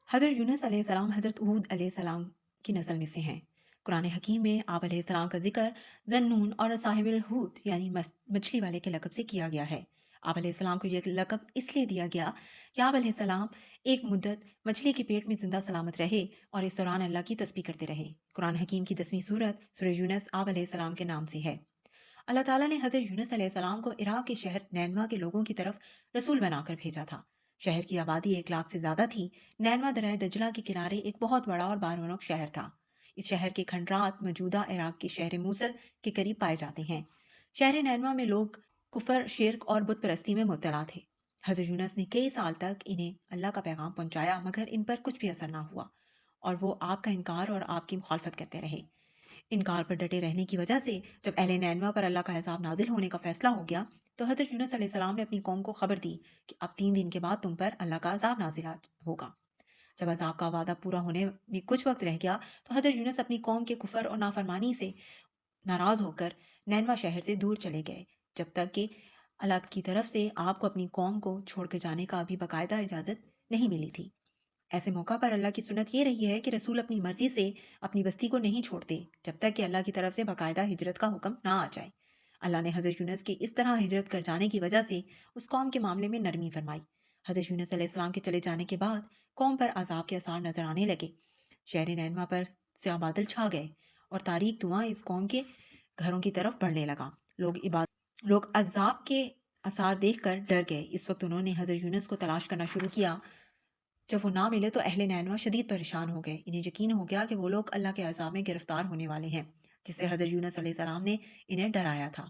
حضرت یونس علیہ السلام حضرت ہود علیہ السلام کی نسل میں سے ہیں۔ قرآن حکیم میں آپ علیہ السلام کا ذکر ذنون اور صاحب الحوت یعنی مچھلی والے کے لقب سے کیا گیا ہے۔ آپ علیہ السلام کو یہ لقب اس لیے دیا گیا کہ آپ علیہ السلام ایک مدت مچھلی کے پیٹ میں زندہ سلامت رہے اور اس دوران اللہ کی تسبیح کرتے رہے۔ قرآن حکیم کی 10ویں سورت سورہ یونس آپ علیہ السلام کے نام سے ہے۔ اللہ تعالیٰ نے حضرت یونس علیہ السلام کو عراق کے شہر نینوا کے لوگوں کی طرف رسول بنا کر بھیجا تھا۔ شہر کی آبادی 1 لاکھ سے زیادہ تھی۔ نینوا دریائے دجلہ کے کنارے ایک بہت بڑا اور بارونق شہر تھا۔ اس شہر کے کھنڈرات موجودہ عراق کے شہر موصل کے قریب پائے جاتے ہیں۔ شہر نینوا میں لوگ کفر، شرک اور بت پرستی میں مبتلا تھے۔ حضرت یونس نے کئی سال تک انہیں اللہ کا پیغام پہنچایا مگر ان پر کچھ بھی اثر نہ ہوا اور وہ آپ کا انکار اور آپ کی مخالفت کرتے رہے۔ انکار پر ڈٹے رہنے کی وجہ سے جب اہل نینوا پر اللہ کا عذاب نازل ہونے کا فیصلہ ہو گیا تو حضرت یونس علیہ السلام نے اپنی قوم کو خبر دی کہ اب 3 دن کے بعد تم پر اللہ کا عذاب نازل ہوگا۔ جب عذاب کا وعدہ پورا ہونے میں کچھ وقت رہ گیا تو حضرت یونس اپنی قوم کے کفر اور نافرمانی سے ناراض ہو کر نینوا شہر سے دور چلے گئے جب تک کہ اللہ کی طرف سے آپ کو اپنی قوم کو چھوڑ کے جانے کا ابھی باقاعدہ اجازت نہیں ملی تھی۔ ایسے موقع پر اللہ کی سنت یہ رہی ہے کہ رسول اپنی مرضی سے اپنی بستی کو نہیں چھوڑتے جب تک کہ اللہ کی طرف سے باقاعدہ ہجرت کا حکم نہ آ جائے۔ اللہ نے حضرت یونس کے اس طرح ہجرت کر جانے کی وجہ سے اس قوم کے معاملے میں نرمی فرمائی۔ حضرت یونس علیہ السلام کے چلے جانے کے بعد قوم پر عذاب کے آثار نظر آنے لگے۔ شہر نینوا پر سیاہ بادل چھا گئے اور تاریک دھواں اس قوم کے گھروں کی طرف بڑھنے لگا۔ لوگ عذاب کے آثار دیکھ کر ڈر گئے۔ اس وقت انہوں نے حضرت یونس کو تلاش کرنا شروع کیا۔ جب وہ نہ ملے تو اہل نینوا شدید پریشان ہو گئے۔ انہیں یقین ہو گیا کہ وہ لوگ اللہ کے عذاب میں گرفتار ہونے والے ہیں جس سے حضرت یونس علیہ السلام نے انہیں ڈرایا تھا۔